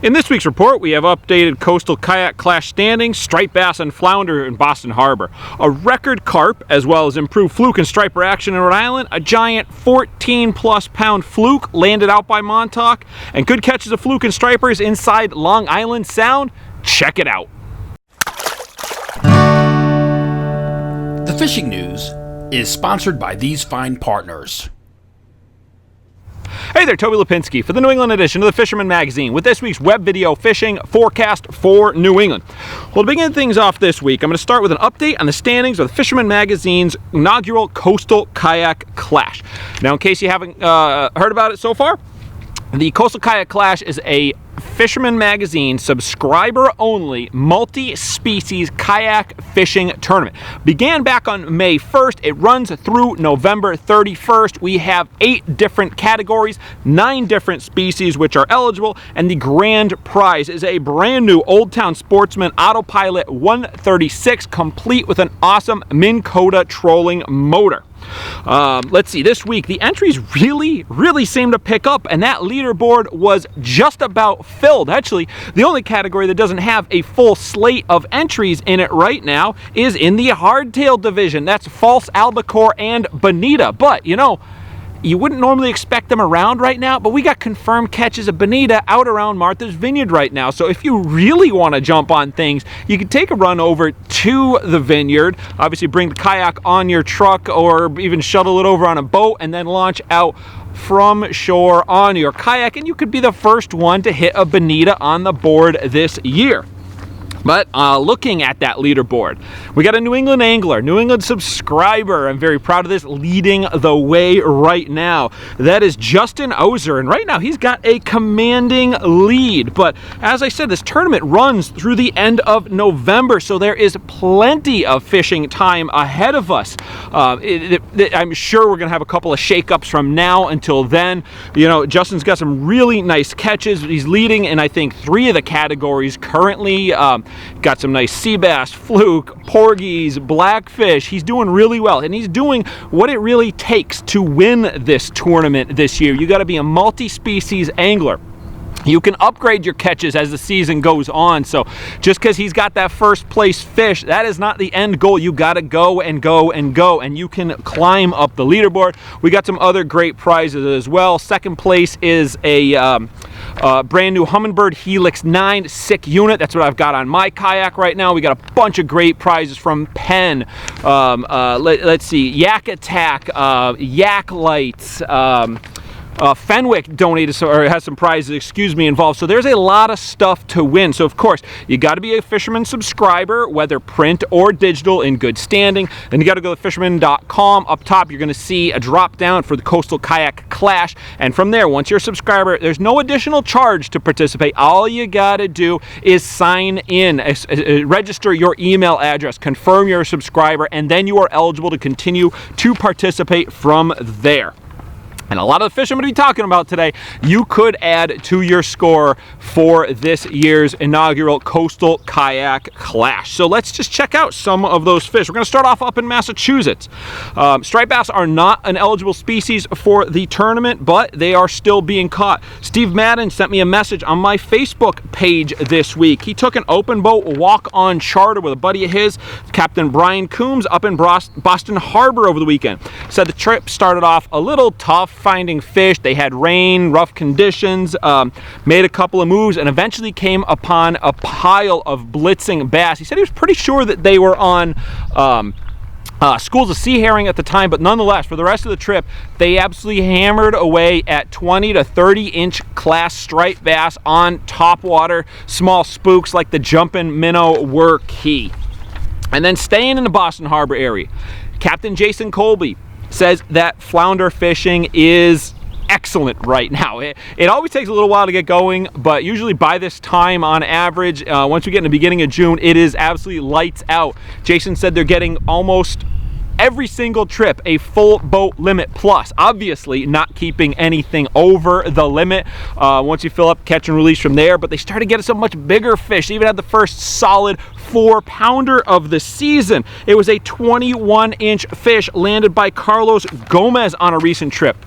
In this week's report, we have updated Coastal Kayak Clash standings, striped bass and flounder in Boston Harbor, a record carp, as well as improved fluke and striper action in Rhode Island, a giant 14-plus pound fluke landed out by Montauk, and good catches of fluke and stripers inside Long Island Sound. Check it out. The fishing news is sponsored by these fine partners. Hey there, Toby Lipinski for the New England edition of the Fisherman magazine with this week's web video fishing forecast for New England. Well, to begin things off this week, I'm going to start with an update on the standings of the Fisherman magazine's inaugural Coastal Kayak Clash. Now, in case you haven't heard about it so far, the Coastal Kayak Clash is a Fisherman magazine subscriber-only multi-species kayak fishing tournament. Began back on May 1st. It runs through November 31st. We have 8 different categories, 9 different species which are eligible, and the grand prize is a brand new Old Town Sportsman Autopilot 136 complete with an awesome Minn Kota trolling motor. Let's see, this week the entries really seem to pick up, and that leaderboard was just about filled. Actually, the only category that doesn't have a full slate of entries in it right now is in the hardtail division. That's false albacore and bonita, but you know, you wouldn't normally expect them around right now, but we got confirmed catches of bonita out around Martha's Vineyard right now. So if you really want to jump on things, you can take a run over to the vineyard, obviously bring the kayak on your truck or even shuttle it over on a boat and then launch out from shore on your kayak, and you could be the first one to hit a bonita on the board this year. But looking at that leaderboard, we got a New England angler, New England subscriber. I'm very proud of this, leading the way right now. That is Justin Ozer, and right now he's got a commanding lead. But as I said, this tournament runs through the end of November, so there is plenty of fishing time ahead of us. I'm sure we're going to have a couple of shakeups from now until then. You know, Justin's got some really nice catches. He's leading in, I think, 3 of the categories currently. Got some nice sea bass, fluke, porgies, blackfish. He's doing really well, and he's doing what it really takes to win this tournament this year. You got to be a multi-species angler. You can upgrade your catches as the season goes on, so just because he's got that first place fish, that is not the end goal. You got to go and go and go, and you can climb up the leaderboard. We got some other great prizes as well. Second place is a brand new Humminbird Helix 9 sick unit. That's what I've got on my kayak right now. We got a bunch of great prizes from Penn. Let's see, Yak Attack, Yak Lights, Fenwick donated or has some prizes, involved. So there's a lot of stuff to win. So of course, you got to be a Fisherman subscriber, whether print or digital, in good standing. Then you got to go to fisherman.com. Up top, you're going to see a drop down for the Coastal Kayak Clash. And from there, once you're a subscriber, there's no additional charge to participate. All you got to do is sign in, register your email address, confirm you're a subscriber, and then you are eligible to continue to participate from there. And a lot of the fish I'm going to be talking about today, you could add to your score for this year's inaugural Coastal Kayak Clash. So let's just check out some of those fish. We're going to start off up in Massachusetts. Striped bass are not an eligible species for the tournament, but they are still being caught. Steve Madden sent me a message on my Facebook page this week. He took an open boat walk-on charter with a buddy of his, Captain Brian Coombs, up in Boston Harbor over the weekend. Said the trip started off a little tough finding fish. They had rain, rough conditions, made a couple of moves, and eventually came upon a pile of blitzing bass. He said he was pretty sure that they were on schools of sea herring at the time, but nonetheless, for the rest of the trip, they absolutely hammered away at 20 to 30 inch class striped bass on topwater. Small spooks like the jumping minnow were key. And then staying in the Boston Harbor area, Captain Jason Colby says that flounder fishing is excellent right now. It always takes a little while to get going, but usually by this time on average, once we get in the beginning of June, it is absolutely lights out. Jason said they're getting almost every single trip a full boat limit plus, obviously not keeping anything over the limit once you fill up catch and release from there, but they started getting some much bigger fish. They even had the first solid 4-pounder of the season. It was a 21-inch fish landed by Carlos Gomez on a recent trip.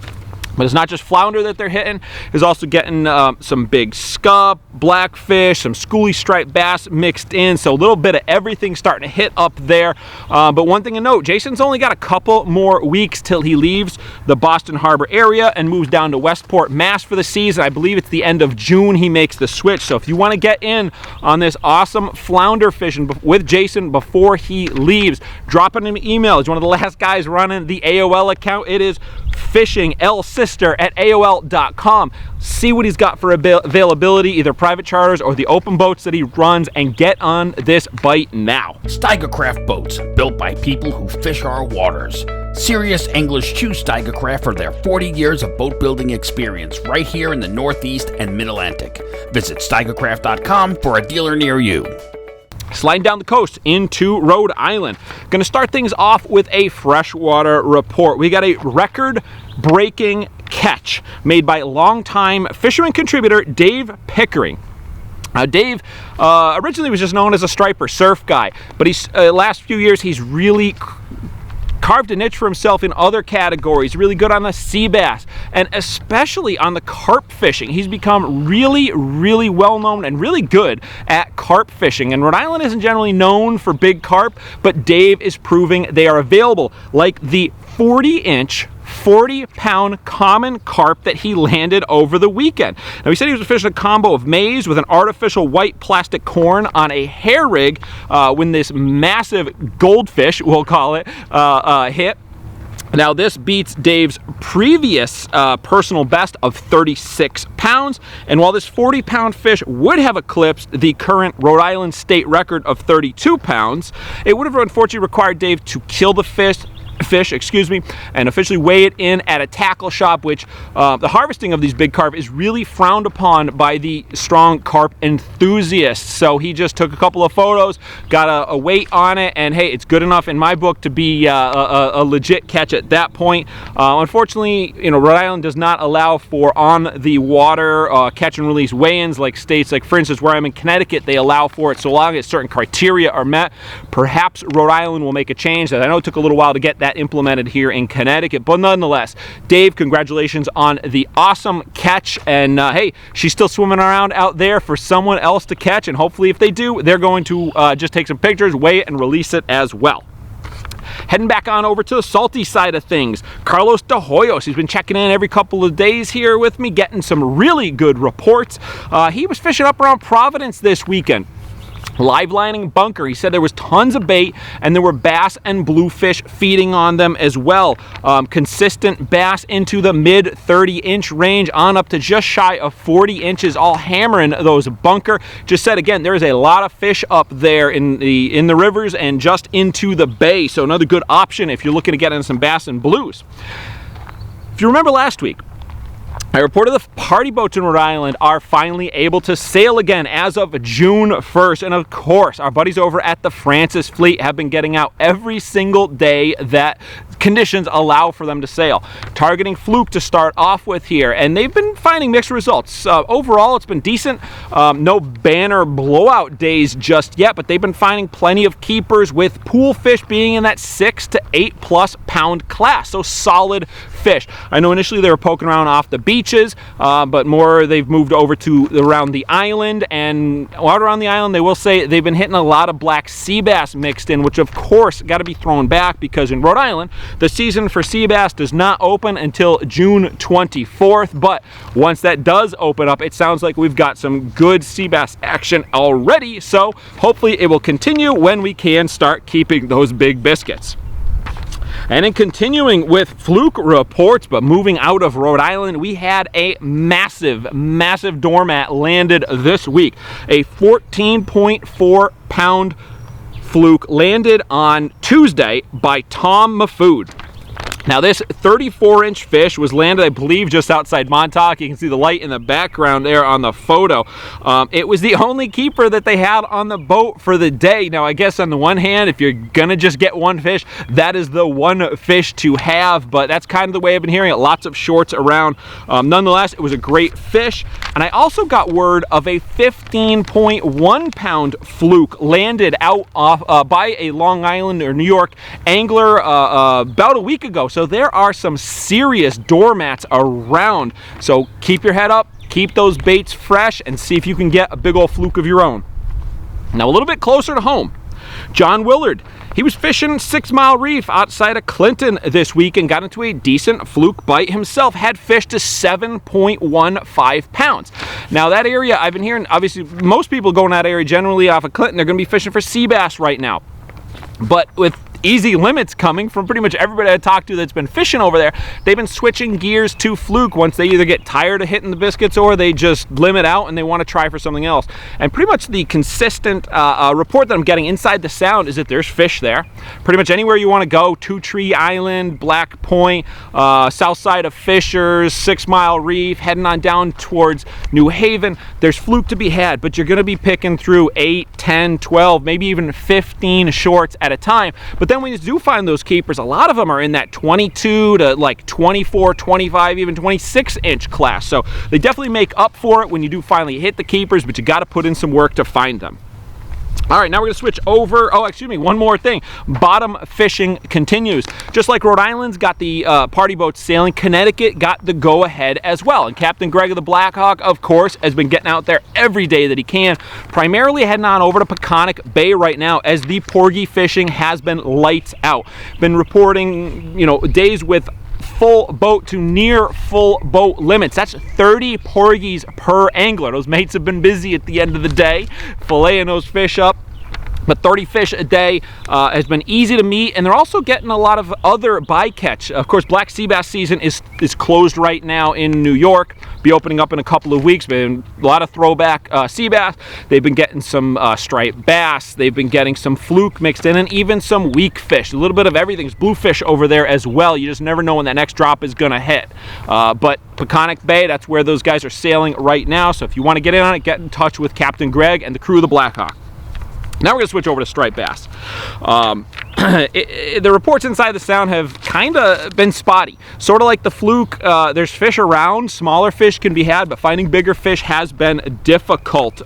But it's not just flounder that they're hitting. He's also getting some big scup, blackfish, some schoolie striped bass mixed in. So a little bit of everything starting to hit up there. But one thing to note, Jason's only got a couple more weeks till he leaves the Boston Harbor area and moves down to Westport, Mass for the season. I believe it's the end of June he makes the switch. So if you want to get in on this awesome flounder fishing with Jason before he leaves, drop him an email. He's one of the last guys running the AOL account. It is fishinglsister@aol.com. See what he's got for availability, either private charters or the open boats that he runs, and get on this bite now. Steigercraft boats, built by people who fish our waters. Serious anglers choose Steigercraft for their 40 years of boat building experience right here in the Northeast and Mid-Atlantic. Visit steigercraft.com for a dealer near you. Sliding down the coast into Rhode Island. Going to start things off with a freshwater report. We got a record-breaking catch made by longtime Fisherman contributor Dave Pickering. Dave originally was just known as a striper surf guy, but he's last few years he's really carved a niche for himself in other categories. Really good on the sea bass and especially on the carp fishing. He's become really well known and really good at carp fishing. And Rhode Island isn't generally known for big carp, but Dave is proving they are available, like the 40-inch 40-pound common carp that he landed over the weekend. Now, he said he was fishing a combo of maize with an artificial white plastic corn on a hair rig when this massive goldfish, we'll call it, hit. Now, this beats Dave's previous personal best of 36 pounds, and while this 40-pound fish would have eclipsed the current Rhode Island state record of 32 pounds, it would have unfortunately required Dave to kill the fish, and officially weigh it in at a tackle shop, which the harvesting of these big carp is really frowned upon by the strong carp enthusiasts. So he just took a couple of photos, got a weight on it, and hey, it's good enough in my book to be a legit catch at that point. Unfortunately, Rhode Island does not allow for on the water catch and release weigh-ins like states like, for instance, where I'm in Connecticut, they allow for it so long as certain criteria are met. Perhaps Rhode Island will make a change. That I know it took a little while to get that implemented here in Connecticut, but nonetheless, Dave, congratulations on the awesome catch, and hey, she's still swimming around out there for someone else to catch, and hopefully if they do, they're going to just take some pictures, weigh it, and release it as well. Heading back on over to the salty side of things, Carlos De Hoyos, he's been checking in every couple of days here with me, getting some really good reports. He was fishing up around Providence this weekend. Live lining bunker. He said there was tons of bait and there were bass and bluefish feeding on them as well. Consistent bass into the mid 30-inch range on up to just shy of 40 inches, all hammering those bunker. Just said again, there is a lot of fish up there in the rivers and just into the bay. So another good option if you're looking to get in some bass and blues. If you remember last week, I reported the party boats in Rhode Island are finally able to sail again as of June 1st. And of course, our buddies over at the Francis Fleet have been getting out every single day that conditions allow for them to sail. Targeting Fluke to start off with here, and they've been finding mixed results. Overall, it's been decent. No banner blowout days just yet, but they've been finding plenty of keepers, with pool fish being in that 6 to 8+ pound class. So solid fish. I know initially they were poking around off the beaches, but more they've moved over to around the island, and out around the island they will say they've been hitting a lot of black sea bass mixed in, which of course got to be thrown back because in Rhode Island the season for sea bass does not open until June 24th, but once that does open up, it sounds like we've got some good sea bass action already, so hopefully it will continue when we can start keeping those big biscuits. And in continuing with fluke reports, but moving out of Rhode Island, we had a massive doormat landed this week. A 14.4 pound fluke landed on Tuesday by Tom Mafood. Now this 34-inch fish was landed, I believe, just outside Montauk. You can see the light in the background there on the photo. It was the only keeper that they had on the boat for the day. Now I guess on the one hand, if you're gonna just get one fish, that is the one fish to have, but that's kind of the way I've been hearing it. Lots of shorts around. Nonetheless, it was a great fish. And I also got word of a 15.1 pound fluke landed out off by a Long Island or New York angler about a week ago. So So there are some serious doormats around. So keep your head up, keep those baits fresh, and see if you can get a big old fluke of your own. Now a little bit closer to home, John Willard. He was fishing 6 Mile Reef outside of Clinton this week and got into a decent fluke bite himself. Had fish to 7.15 pounds. Now that area, I've been hearing, obviously most people going that area generally off of Clinton, they're going to be fishing for sea bass right now. But with easy limits coming from pretty much everybody I talked to that's been fishing over there, they've been switching gears to fluke once they either get tired of hitting the biscuits or they just limit out and they want to try for something else. And pretty much the consistent report that I'm getting inside the sound is that there's fish there. Pretty much anywhere you want to go, Two Tree Island, Black Point, south side of Fishers, 6 Mile Reef, heading on down towards New Haven, there's fluke to be had, but you're going to be picking through 8, 10, 12, maybe even 15 shorts at a time. But then when you do find those keepers, a lot of them are in that 22 to like 24, 25, even 26-inch class. So they definitely make up for it when you do finally hit the keepers, but you got to put in some work to find them. All right, now we're going to switch over. Oh, excuse me, one more thing. Bottom fishing continues. Just like Rhode Island's got the party boats sailing, Connecticut got the go-ahead as well. And Captain Greg of the Blackhawk, of course, has been getting out there every day that he can, primarily heading on over to Peconic Bay right now as the porgy fishing has been lights out. Been reporting, you know, days with full boat to near full boat limits. That's 30 porgies per angler. Those mates have been busy at the end of the day, filleting those fish up. But 30 fish a day has been easy to meet, and they're also getting a lot of other bycatch. Of course, black sea bass season is closed right now in New York. Be opening up in a couple of weeks. Been a lot of throwback sea bass. They've been getting some striped bass. They've been getting some fluke mixed in, and even some weak fish. A little bit of everything's bluefish over there as well. You just never know when that next drop is going to hit. But Peconic Bay, that's where those guys are sailing right now. So if you want to get in on it, get in touch with Captain Greg and the crew of the Blackhawk. Now we're going to switch over to striped bass. The reports inside the sound have kind of been spotty. Sort of like the fluke, there's fish around, smaller fish can be had, but finding bigger fish has been difficult.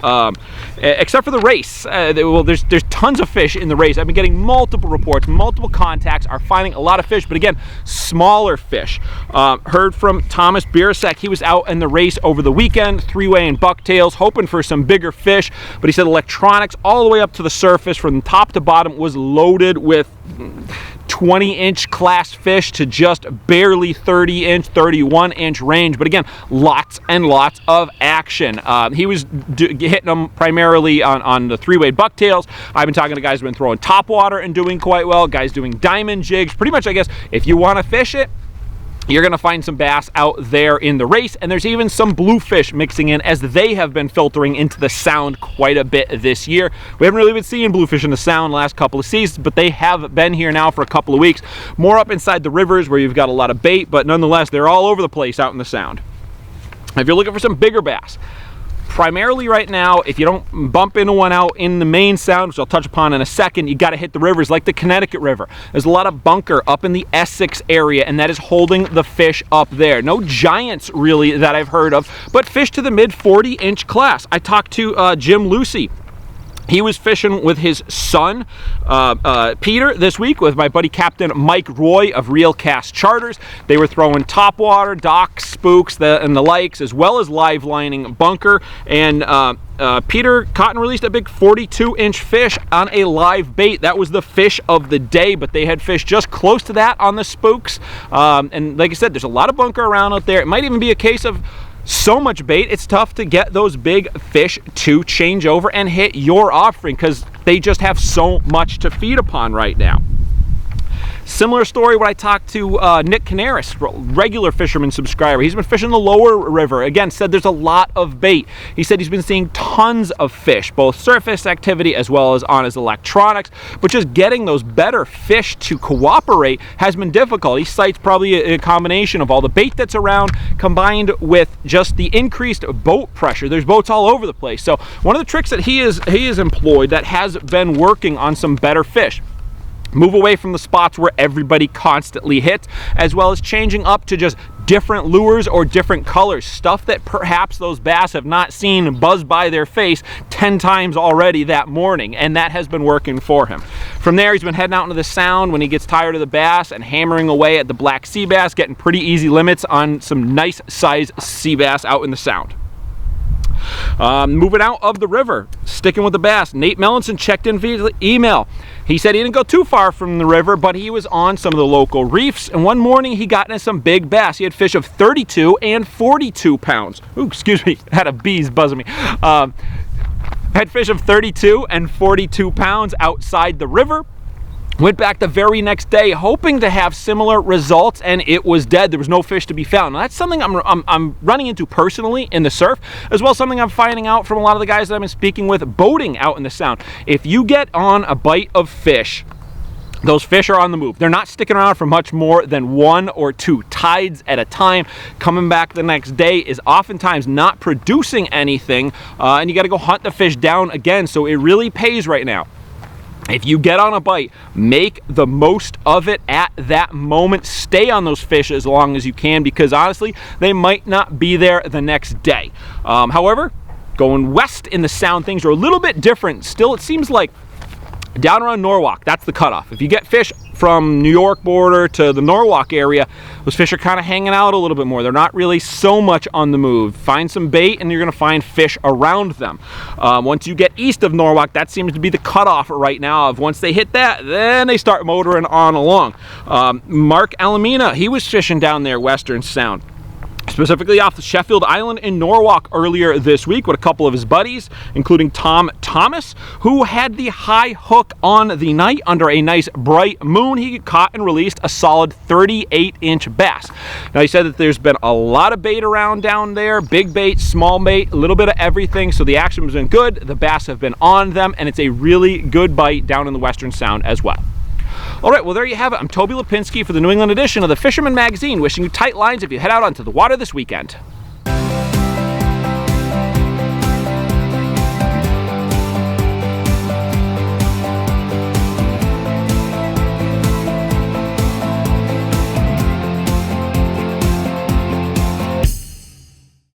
Except for the race. Well, there's tons of fish in the race. I've been getting multiple reports, multiple contacts are finding a lot of fish, but again, smaller fish. Heard from Thomas Biersack, he was out in the race over the weekend, three-way and bucktails, hoping for some bigger fish, but he said electronics all the way up to the surface from top to bottom was loaded with 20-inch class fish to just barely 30-inch, 31-inch range. But again, lots and lots of action. He was hitting them primarily on the three-way bucktails. I've been talking to guys who've been throwing topwater and doing quite well, guys doing diamond jigs. Pretty much, I guess, if you want to fish it, you're going to find some bass out there in the race, and there's even some bluefish mixing in as they have been filtering into the sound quite a bit this year. We haven't really been seeing bluefish in the sound the last couple of seasons, but they have been here now for a couple of weeks. More up inside the rivers where you've got a lot of bait, but nonetheless, they're all over the place out in the sound. If you're looking for some bigger bass, primarily right now, if you don't bump into one out in the main sound, which I'll touch upon in a second, you got to hit the rivers like the Connecticut River. There's a lot of bunker up in the Essex area, and that is holding the fish up there. No giants really that I've heard of, but fish to the mid 40-inch class. I talked to Jim Lucy. He was fishing with his son, Peter, this week with my buddy Captain Mike Roy of Reel Cast Charters. They were throwing topwater, docks, spooks, and the likes, as well as live lining bunker. And Peter caught and released a big 42-inch fish on a live bait. That was the fish of the day, but they had fish just close to that on the spooks. And like I said, there's a lot of bunker around out there. It might even be a case of so much bait, it's tough to get those big fish to change over and hit your offering because they just have so much to feed upon right now. Similar story when I talked to Nick Canaris, regular Fisherman subscriber. He's been fishing the lower river. Again, said there's a lot of bait. He said he's been seeing tons of fish, both surface activity as well as on his electronics, but just getting those better fish to cooperate has been difficult. He cites probably a combination of all the bait that's around combined with just the increased boat pressure. There's boats all over the place. So one of the tricks that he has employed that has been working on some better fish. Move away from the spots where everybody constantly hits, as well as changing up to just different lures or different colors, stuff that perhaps those bass have not seen buzz by their face 10 times already that morning, and that has been working for him. From there, he's been heading out into the Sound when he gets tired of the bass and hammering away at the black sea bass, getting pretty easy limits on some nice size sea bass out in the Sound. Moving out of the river, sticking with the bass, Nate Melanson checked in via email. He said he didn't go too far from the river, but he was on some of the local reefs, and one morning he got into some big bass. He had fish of 32 and 42 pounds. Ooh, excuse me, had a bee's buzzing me. Had fish of 32 and 42 pounds outside the river. Went back the very next day hoping to have similar results, and it was dead. There was no fish to be found. Now, that's something I'm running into personally in the surf, as well as something I'm finding out from a lot of the guys that I've been speaking with boating out in the Sound. If you get on a bite of fish, those fish are on the move. They're not sticking around for much more than 1 or 2 tides at a time. Coming back the next day is oftentimes not producing anything, and you got to go hunt the fish down again. So it really pays right now. If you get on a bite, make the most of it at that moment. Stay on those fish as long as you can, because honestly, they might not be there the next day. However, going west in the Sound, things are a little bit different. Still, it seems like down around Norwalk, that's the cutoff. If you get fish from New York border to the Norwalk area, those fish are kind of hanging out a little bit more. They're not really so much on the move. Find some bait and you're going to find fish around them. Once you get east of Norwalk, that seems to be the cutoff right now. Of once they hit that, then they start motoring on along. Mark Alamina, he was fishing down there, Western Sound, specifically off the Sheffield Island in Norwalk earlier this week with a couple of his buddies, including Tom Thomas, who had the high hook on the night under a nice bright moon. He caught and released a solid 38-inch bass. Now, he said that there's been a lot of bait around down there, big bait, small bait, a little bit of everything, so the action has been good, the bass have been on them, and it's a really good bite down in the Western Sound as well. All right, well, there you have it. I'm Toby Lipinski for the New England edition of the Fisherman Magazine, wishing you tight lines if you head out onto the water this weekend.